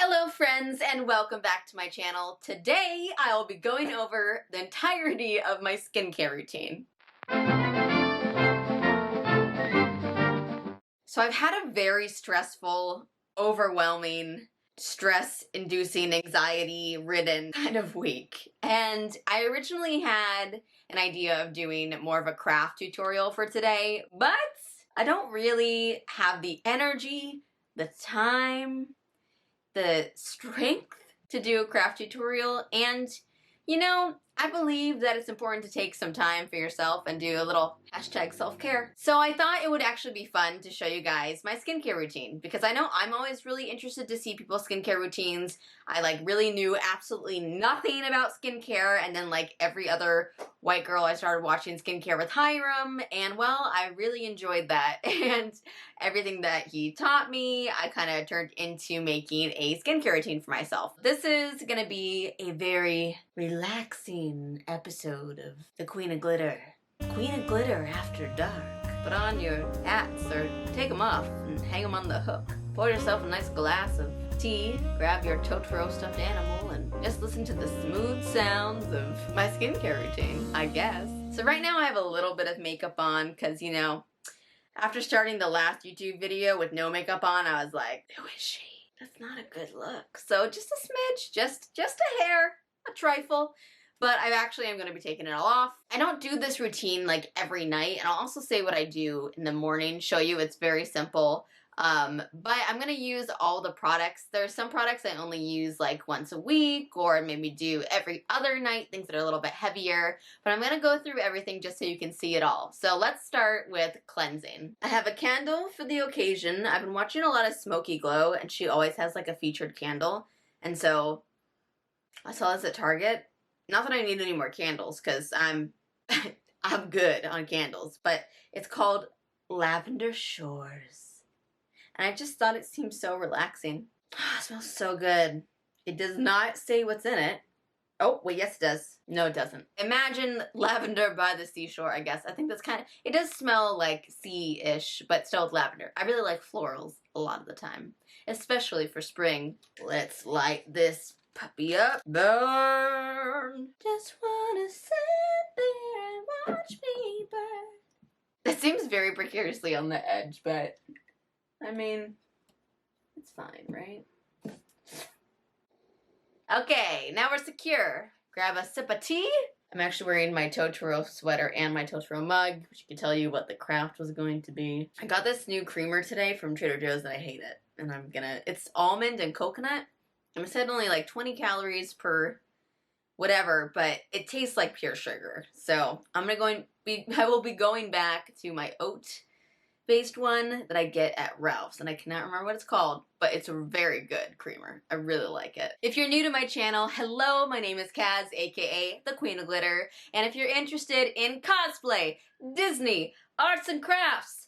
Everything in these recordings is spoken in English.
Hello friends and welcome back to my channel. Today I will be going over the entirety of my skincare routine. So I've had a very stressful, overwhelming, stress-inducing, anxiety-ridden kind of week. And I originally had an idea of doing more of a craft tutorial for today, but I don't really have the energy, the time, the strength to do a craft tutorial, and I believe that it's important to take some time for yourself and do a little hashtag self-care. So I thought it would actually be fun to show you guys my skincare routine, because I know I'm always really interested to see people's skincare routines. I really knew absolutely nothing about skincare, and then like every other white girl I started watching Skincare with Hiram, and well, I really enjoyed that. And everything that he taught me, I kind of turned into making a skincare routine for myself. This is gonna be a very relaxing episode of The Queen of Glitter. Queen of Glitter After Dark. Put on your hats or take them off and hang them on the hook. Pour yourself a nice glass of tea, grab your Totoro stuffed animal, and just listen to the smooth sounds of my skincare routine, I guess. So right now I have a little bit of makeup on because, after starting the last YouTube video with no makeup on, I was like, who is she? That's not a good look. So just a smidge, just a hair, a trifle. But I actually am going to be taking it all off. I don't do this routine like every night, and I'll also say what I do in the morning, show you it's very simple. But I'm going to use all the products. There's some products I only use like once a week or maybe do every other night, things that are a little bit heavier. But I'm going to go through everything just so you can see it all. So let's start with cleansing. I have a candle for the occasion. I've been watching a lot of Smoky Glow, and she always has like a featured candle. And so I saw this at Target. Not that I need any more candles, because I'm good on candles, but it's called Lavender Shores. And I just thought it seemed so relaxing. It smells so good. It does not say what's in it. Oh, wait, yes it does. No, it doesn't. Imagine lavender by the seashore, I guess. I think that's it does smell like sea-ish, but still with lavender. I really like florals a lot of the time, especially for spring. Let's light this puppy up. Burn. Just wanna sit there and watch me burn. It seems very precariously on the edge, but I mean, it's fine, right? Okay, now we're secure. Grab a sip of tea. I'm actually wearing my Totoro sweater and my Totoro mug, which can tell you what the craft was going to be. I got this new creamer today from Trader Joe's and I hate it. And it's almond and coconut. It said only like 20 calories per whatever, but it tastes like pure sugar. So I will be going back to my oat-based one that I get at Ralph's, and I cannot remember what it's called, but it's a very good creamer. I really like it. If you're new to my channel, hello, my name is Kaz, aka The Queen of Glitter, and if you're interested in cosplay, Disney, arts and crafts,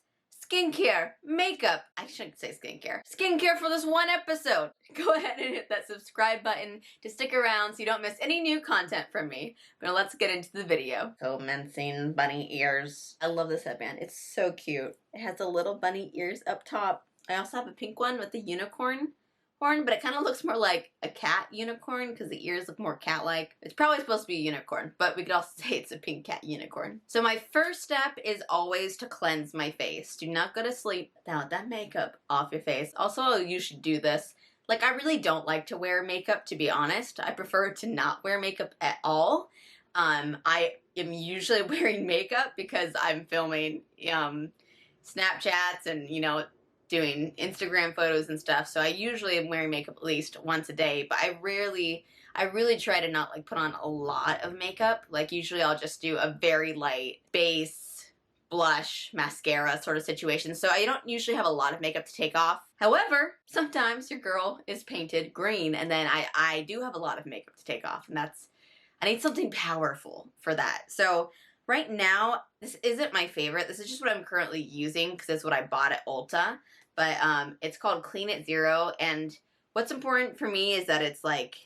skincare, makeup, I shouldn't say skincare for this one episode, go ahead and hit that subscribe button to stick around so you don't miss any new content from me. But let's get into the video. Commencing bunny ears. I love this headband. It's so cute. It has the little bunny ears up top. I also have a pink one with the unicorn horn, but it kind of looks more like a cat unicorn because the ears look more cat-like. It's probably supposed to be a unicorn, but we could also say it's a pink cat unicorn. So my first step is always to cleanse my face. Do not go to sleep without that makeup off your face. Also, you should do this. Like, I really don't like to wear makeup, to be honest. I prefer to not wear makeup at all. I am usually wearing makeup because I'm filming Snapchats and, doing Instagram photos and stuff, so I usually am wearing makeup at least once a day, but I really try to not put on a lot of makeup. Like, usually I'll just do a very light base, blush, mascara sort of situation, so I don't usually have a lot of makeup to take off. However, sometimes your girl is painted green, and then I do have a lot of makeup to take off, and I need something powerful for that. So right now, this isn't my favorite. This is just what I'm currently using because it's what I bought at Ulta. But it's called Clean It Zero. And what's important for me is that it's like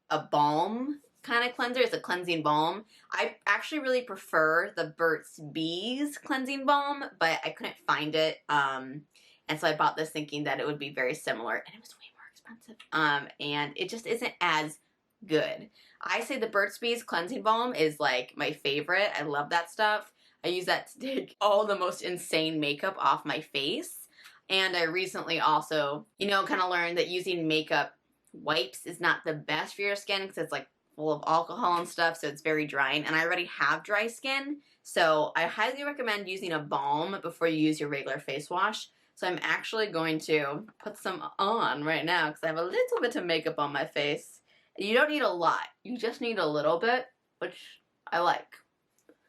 a balm kind of cleanser. It's a cleansing balm. I actually really prefer the Burt's Bees cleansing balm, but I couldn't find it. And so I bought this thinking that it would be very similar. And it was way more expensive. expensive. And it just isn't as good. I say the Burt's Bees cleansing balm is like my favorite. I love that stuff. I use that to take all the most insane makeup off my face. And I recently also, you know, kind of learned that using makeup wipes is not the best for your skin because it's like full of alcohol and stuff, so it's very drying. And I already have dry skin, so I highly recommend using a balm before you use your regular face wash. So I'm actually going to put some on right now because I have a little bit of makeup on my face. You don't need a lot. You just need a little bit, which I like.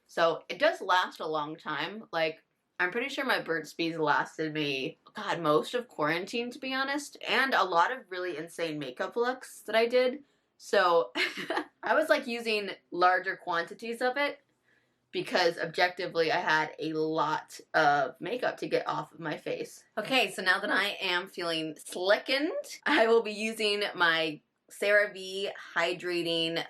So it does last a long time. Like, I'm pretty sure my Burt's Bees lasted me, God, most of quarantine, to be honest, and a lot of really insane makeup looks that I did. So I was like using larger quantities of it because objectively I had a lot of makeup to get off of my face. Okay, so now that I am feeling slickened, I will be using my CeraVe Hydrating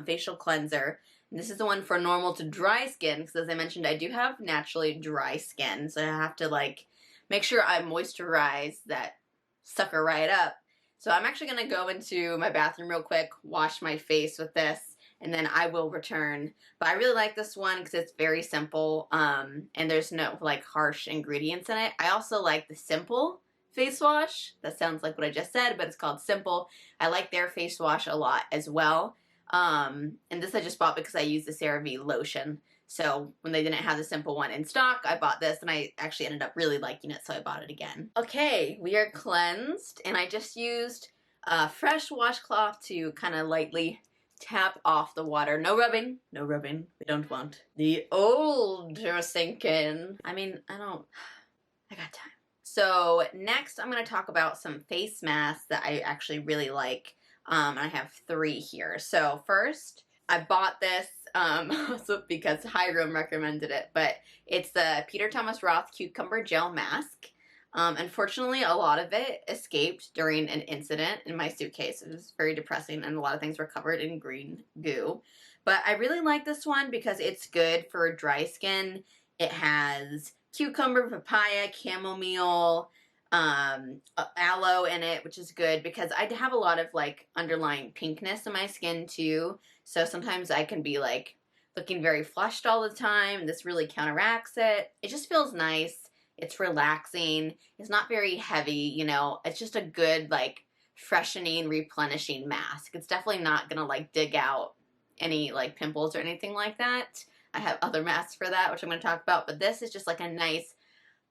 Facial Cleanser. And this is the one for normal to dry skin, because as I mentioned, I do have naturally dry skin, so I have to like make sure I moisturize that sucker right up. So I'm actually going to go into my bathroom real quick, wash my face with this, and then I will return. But I really like this one because it's very simple, and there's no like harsh ingredients in it. I also like the Simple face wash. That sounds like what I just said, but it's called Simple. I like their face wash a lot as well. And this I just bought because I use the CeraVe lotion. So when they didn't have the Simple one in stock, I bought this and I actually ended up really liking it, so I bought it again. Okay, we are cleansed, and I just used a fresh washcloth to kind of lightly tap off the water. No rubbing, no rubbing. We don't want the old sinking. I mean, I got time. So next I'm going to talk about some face masks that I actually really like. I have 3 here. So first, I bought this also because Hiram recommended it, but it's the Peter Thomas Roth Cucumber Gel Mask. Unfortunately, a lot of it escaped during an incident in my suitcase. It was very depressing, and a lot of things were covered in green goo. But I really like this one because it's good for dry skin. It has cucumber, papaya, chamomile, aloe in it, which is good because I have a lot of like underlying pinkness in my skin too. So sometimes I can be like looking very flushed all the time. This really counteracts it. It just feels nice. It's relaxing. It's not very heavy, you know. It's just a good like freshening, replenishing mask. It's definitely not gonna like dig out any like pimples or anything like that. I have other masks for that, which I'm gonna talk about, but this is just like a nice,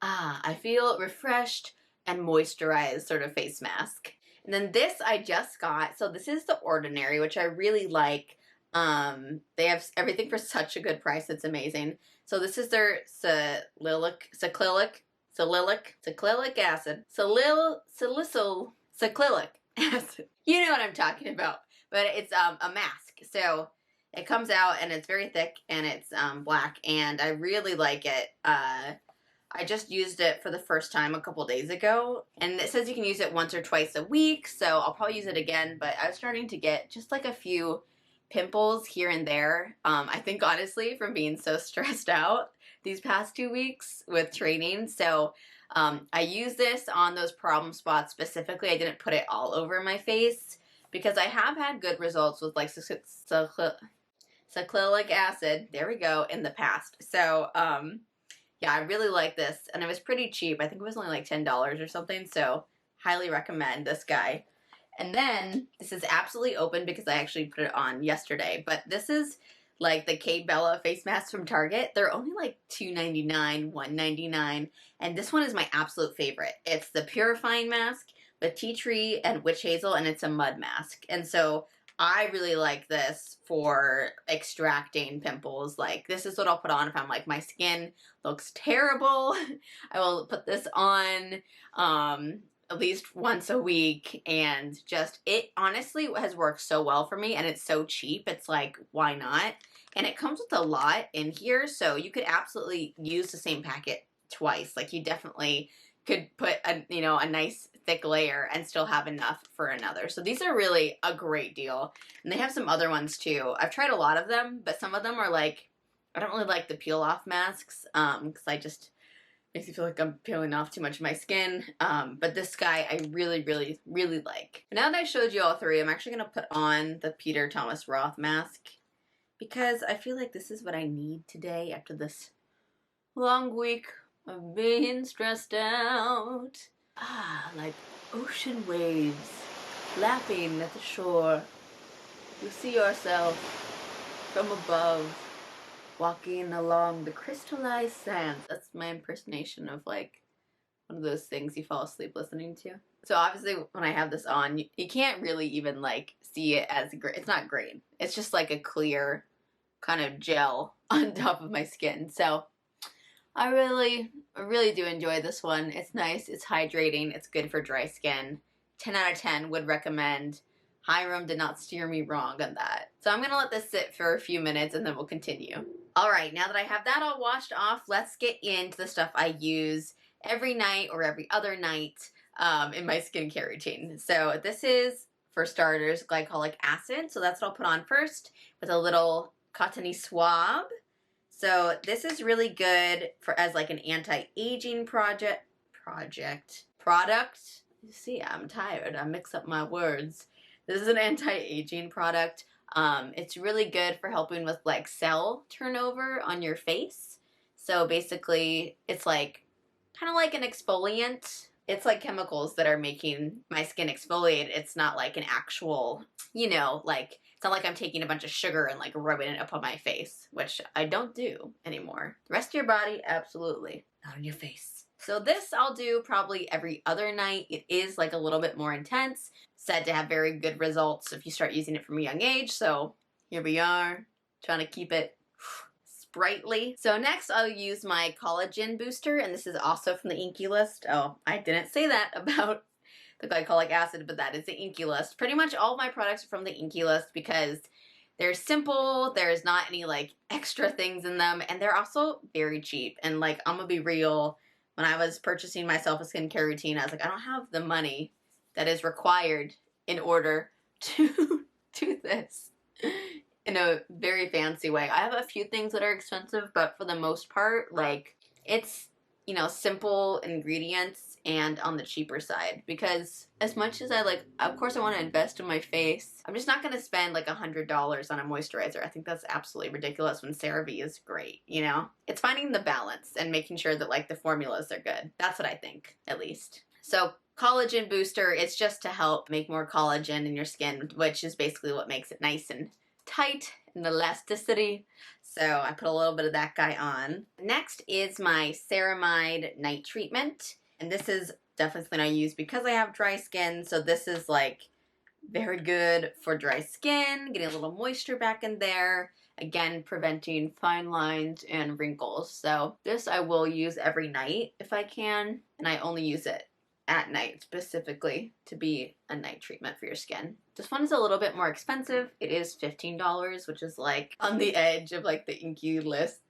I feel refreshed and moisturized sort of face mask. And then this I just got. So this is the Ordinary, which I really like. They have everything for such a good price. It's amazing. So this is their salicylic acid. Salicylic acid. You know what I'm talking about. But it's a mask. So it comes out and it's very thick and it's black, and I really like it. I just used it for the first time a couple days ago, and it says you can use it once or twice a week, so I'll probably use it again, but I was starting to get just like a few pimples here and there. I think honestly from being so stressed out these past 2 weeks with training, so I use this on those problem spots specifically. I didn't put it all over my face because I have had good results with like salicylic acid, there we go, in the past. So yeah, I really like this, and it was pretty cheap. I think it was only like $10 or something, so highly recommend this guy. And then, this is absolutely open because I actually put it on yesterday, but this is like the Kate Bella face mask from Target. They're only like $2.99, $1.99, and this one is my absolute favorite. It's the Purifying Mask with tea tree and witch hazel, and it's a mud mask. And so I really like this for extracting pimples. Like, this is what I'll put on if I'm like, my skin looks terrible. I will put this on at least once a week, and just, it honestly has worked so well for me, and it's so cheap. It's like, why not? And it comes with a lot in here, so you could absolutely use the same packet twice. Like, you definitely could put a, you know, a nice thick layer and still have enough for another. So these are really a great deal. And they have some other ones too. I've tried a lot of them, but some of them are like, I don't really like the peel off masks because I just makes me feel like I'm peeling off too much of my skin. But this guy I really, really, really like. Now that I showed you all three, I'm actually gonna put on the Peter Thomas Roth mask because I feel like this is what I need today after this long week of being stressed out. Like ocean waves lapping at the shore. You see yourself from above, walking along the crystallized sands. That's my impersonation of like one of those things you fall asleep listening to. So obviously when I have this on, you can't really even like see it as it's not green. It's just like a clear kind of gel on top of my skin. So I really do enjoy this one. It's nice, it's hydrating, it's good for dry skin. 10 out of 10 would recommend. Hiram did not steer me wrong on that. So I'm gonna let this sit for a few minutes and then we'll continue. All right, now that I have that all washed off, let's get into the stuff I use every night or every other night in my skincare routine. So this is, for starters, glycolic acid. So that's what I'll put on first with a little cottony swab. So this is really good for as like an anti-aging product. You see, I'm tired. I mix up my words. This is an anti-aging product. It's really good for helping with like cell turnover on your face. So basically, it's like kind of like an exfoliant. It's like chemicals that are making my skin exfoliate. It's not like an actual, you know, like it's not like I'm taking a bunch of sugar and like rubbing it up on my face, which I don't do anymore. The rest of your body, absolutely. Not on your face. So this I'll do probably every other night. It is like a little bit more intense. Said to have very good results if you start using it from a young age. So here we are, trying to keep it sprightly. So next I'll use my collagen booster, and this is also from the Inky List. Oh, I didn't say that about the glycolic acid, but that is the Inky List. Pretty much all of my products are from the Inky List because they're simple, there's not any like extra things in them, and they're also very cheap. And like, I'm gonna be real, when I was purchasing myself a skincare routine, I was like, I don't have the money that is required in order to do this in a very fancy way. I have a few things that are expensive, but for the most part, like, it's, you know, simple ingredients and on the cheaper side, because as much as I like, of course I want to invest in my face, I'm just not going to spend like $100 on a moisturizer. I think that's absolutely ridiculous when CeraVe is great, you know? It's finding the balance and making sure that like the formulas are good. That's what I think, at least. So collagen booster, it's just to help make more collagen in your skin, which is basically what makes it nice and tight and elasticity. So I put a little bit of that guy on. Next is my ceramide night treatment. And this is definitely something I use because I have dry skin. So this is like very good for dry skin, getting a little moisture back in there. Again, preventing fine lines and wrinkles. So this I will use every night if I can. And I only use it at night specifically to be a night treatment for your skin. This one is a little bit more expensive. It is $15, which is like on the edge of like the Inky List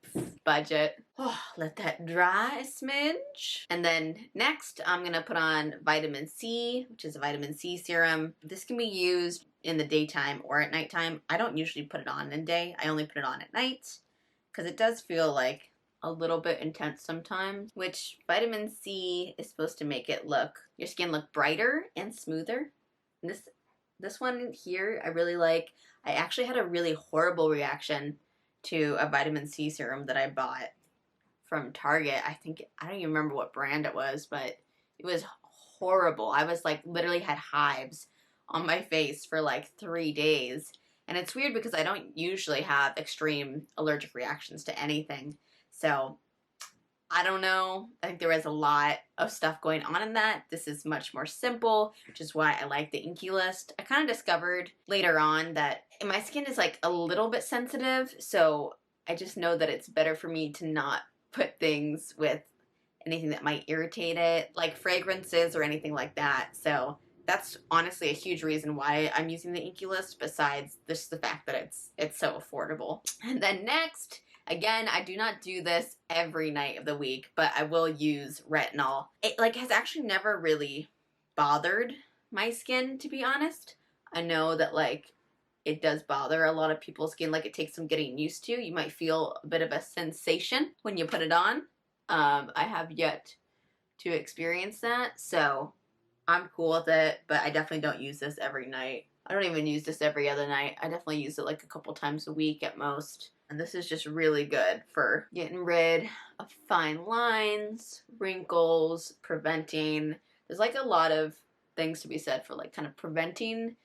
budget. Oh, let that dry a smidge. And then next I'm gonna put on vitamin C, which is a vitamin C serum. This can be used in the daytime or at nighttime. I don't usually put it on in the day. I only put it on at night because it does feel like a little bit intense sometimes, which vitamin C is supposed to make it your skin look brighter and smoother. And this one here I really like. I actually had a really horrible reaction to a vitamin C serum that I bought from Target. I don't even remember what brand it was, but it was horrible. I was like literally had hives on my face for like 3 days. And it's weird because I don't usually have extreme allergic reactions to anything. So I don't know. I think there was a lot of stuff going on in that. This is much more simple, which is why I like the Inky List. I kind of discovered later on that my skin is like a little bit sensitive, so I just know that it's better for me to not put things with anything that might irritate it, like fragrances or anything like that. So that's honestly a huge reason why I'm using the Inky List, besides just the fact that it's so affordable. And then next, again, I do not do this every night of the week, but I will use retinol. It like has actually never really bothered my skin, to be honest. I know that like it does bother a lot of people's skin, like it takes some getting used to. You might feel a bit of a sensation when you put it on. I have yet to experience that, so I'm cool with it, but I definitely don't use this every night. I don't even use this every other night. I definitely use it like a couple times a week at most. And this is just really good for getting rid of fine lines, wrinkles, preventing. There's like a lot of things to be said for like kind of preventative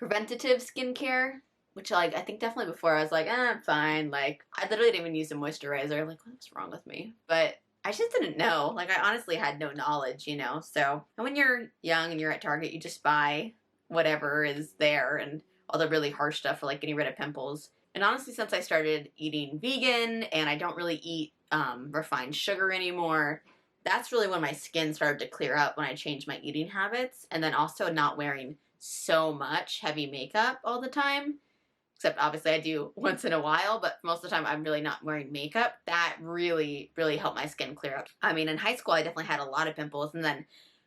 skincare, which like I think definitely before I was like, I'm fine. Like I literally didn't even use a moisturizer. Like what's wrong with me? But I just didn't know. Like I honestly had no knowledge, you know. So and when you're young and you're at Target, you just buy whatever is there and all the really harsh stuff for like getting rid of pimples. And honestly, since I started eating vegan and I don't really eat refined sugar anymore, that's really when my skin started to clear up, when I changed my eating habits. And then also not wearing so much heavy makeup all the time. Except obviously I do once in a while, but most of the time I'm really not wearing makeup. That really, really helped my skin clear up. I mean, in high school I definitely had a lot of pimples, and then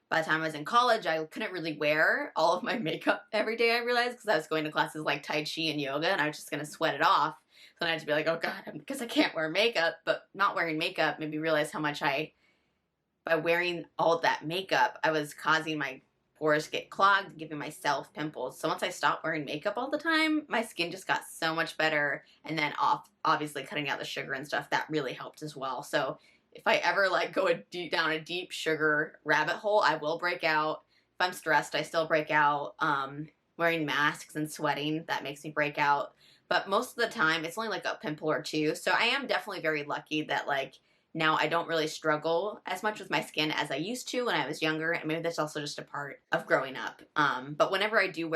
by the time I was in college, I couldn't really wear all of my makeup every day, I realized, because I was going to classes like Tai Chi and yoga, and I was just going to sweat it off. So then I had to be like, oh God, because I can't wear makeup. But not wearing makeup made me realize how much by wearing all that makeup, I was causing my pores to get clogged, giving myself pimples. So once I stopped wearing makeup all the time, my skin just got so much better. And then obviously cutting out the sugar and stuff, that really helped as well. So if I ever like go down a deep sugar rabbit hole, I will break out. If I'm stressed, I still break out. Wearing masks and sweating, that makes me break out. But most of the time, it's only like a pimple or two. So I am definitely very lucky that like now I don't really struggle as much with my skin as I used to when I was younger. And maybe that's also just a part of growing up. But whenever I do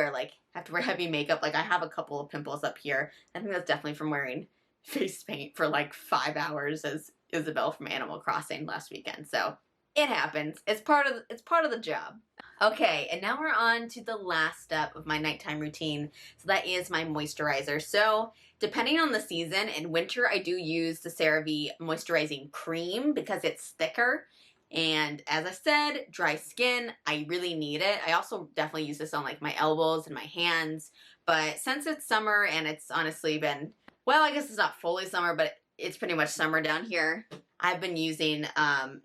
have to wear heavy makeup, like I have a couple of pimples up here. I think that's definitely from wearing face paint for like 5 hours as Isabel from Animal Crossing last weekend. So it happens. It's part of the job. Okay, and now we're on to the last step of my nighttime routine. So that is my moisturizer. So depending on the season, in winter I do use the CeraVe moisturizing cream because it's thicker. And as I said, dry skin, I really need it. I also definitely use this on like my elbows and my hands. But since it's summer and it's honestly been, well, I guess it's not fully summer, but it's pretty much summer down here, I've been using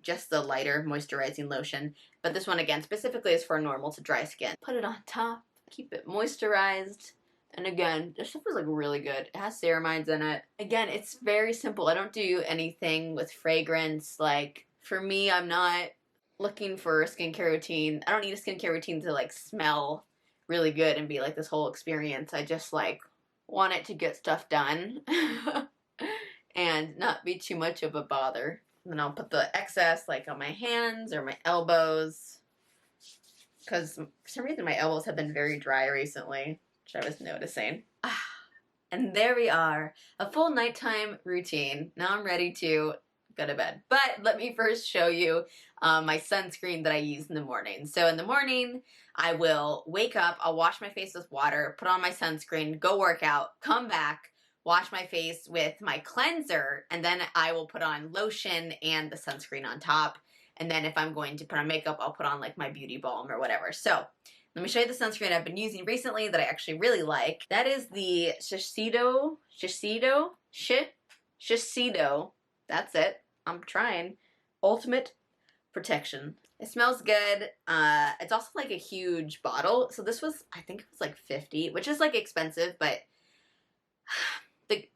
just the lighter moisturizing lotion. But this one, again, specifically is for normal to dry skin. Put it on top, keep it moisturized. And again, this stuff is like really good. It has ceramides in it. Again, it's very simple. I don't do anything with fragrance. Like, for me, I'm not looking for a skincare routine. I don't need a skincare routine to like smell really good and be like this whole experience. I just like want it to get stuff done. And not be too much of a bother. And then I'll put the excess like on my hands or my elbows. Because for some reason my elbows have been very dry recently, which I was noticing. And there we are. A full nighttime routine. Now I'm ready to go to bed. But let me first show you my sunscreen that I use in the morning. So in the morning, I will wake up, I'll wash my face with water, put on my sunscreen, go work out, come back, wash my face with my cleanser, and then I will put on lotion and the sunscreen on top. And then if I'm going to put on makeup, I'll put on like my beauty balm or whatever. So let me show you the sunscreen I've been using recently that I actually really like. That is the Shiseido, that's it, I'm trying, Ultimate Protection. It smells good. It's also like a huge bottle. So this was, I think it was like $50, which is like expensive, but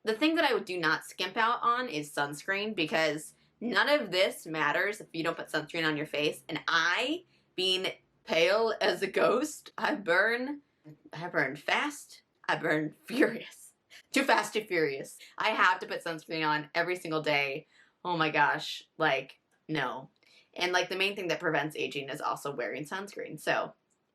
the thing that I do not skimp out on is sunscreen, because none of this matters if you don't put sunscreen on your face. And I, being pale as a ghost, I burn fast, I burn furious. Too fast, too furious. I have to put sunscreen on every single day. Oh my gosh, like, no. And like the main thing that prevents aging is also wearing sunscreen. So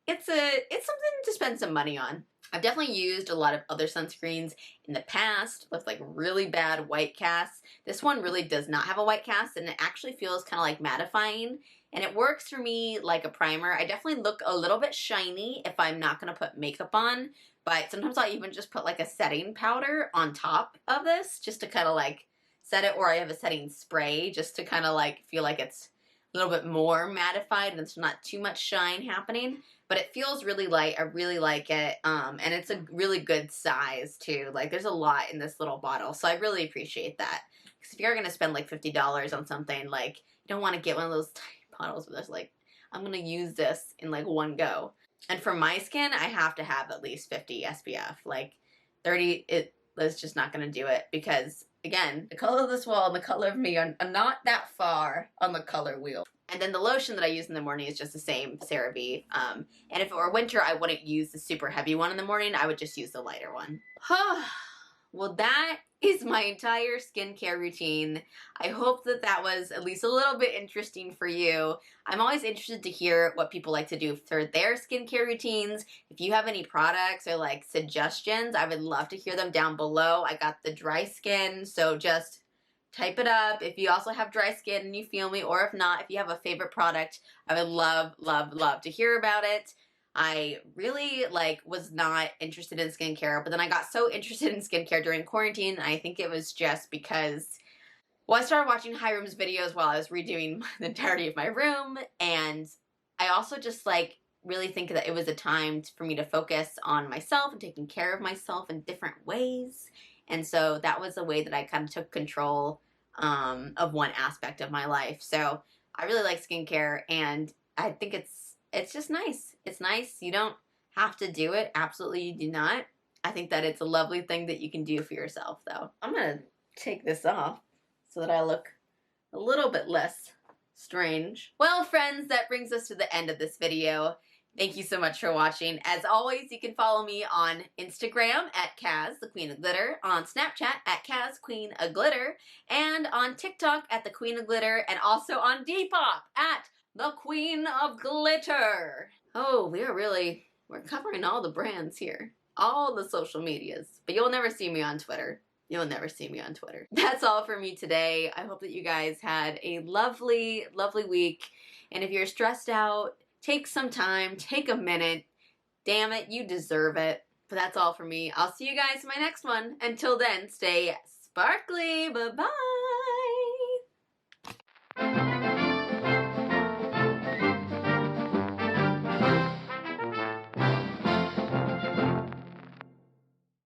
it's something to spend some money on. I've definitely used a lot of other sunscreens in the past with like really bad white casts. This one really does not have a white cast, and it actually feels kind of like mattifying, and it works for me like a primer. I definitely look a little bit shiny if I'm not going to put makeup on, but sometimes I'll even just put like a setting powder on top of this just to kind of like set it, or I have a setting spray just to kind of like feel like it's a little bit more mattified and it's not too much shine happening. But it feels really light. I really like it. And it's a really good size too. Like there's a lot in this little bottle. So I really appreciate that. Because if you're gonna spend like $50 on something, like, you don't want to get one of those tiny bottles where there's like, I'm gonna use this in like one go. And for my skin, I have to have at least 50 SPF. Like 30, it's just not gonna do it because, again, the color of this wall and the color of me are not that far on the color wheel. And then the lotion that I use in the morning is just the same, CeraVe. And if it were winter, I wouldn't use the super heavy one in the morning. I would just use the lighter one. Well, that is my entire skincare routine. I hope that that was at least a little bit interesting for you. I'm always interested to hear what people like to do for their skincare routines. If you have any products or like suggestions, I would love to hear them down below. I got the dry skin, so just type it up. If you also have dry skin and you feel me, or if not, if you have a favorite product, I would love, love, love to hear about it. I really was not interested in skincare, but then I got so interested in skincare during quarantine. I think it was just because, well, I started watching Hiram's videos while I was redoing the entirety of my room, and I also just really think that it was a time for me to focus on myself and taking care of myself in different ways. And so that was a way that I kind of took control of one aspect of my life. So I really like skincare, and I think it's just nice. It's nice. You don't have to do it. Absolutely, you do not. I think that it's a lovely thing that you can do for yourself, though. I'm going to take this off so that I look a little bit less strange. Well, friends, that brings us to the end of this video. Thank you so much for watching. As always, you can follow me on Instagram at Kaz, the Queen of Glitter, on Snapchat at Kaz, Queen of Glitter, and on TikTok at the Queen of Glitter, and also on Depop at the Queen of Glitter. Oh, we're covering all the brands here. All the social medias. But you'll never see me on Twitter. You'll never see me on Twitter. That's all for me today. I hope that you guys had a lovely, lovely week. And if you're stressed out, take some time, take a minute. Damn it, you deserve it. But that's all for me. I'll see you guys in my next one. Until then, stay sparkly. Bye-bye.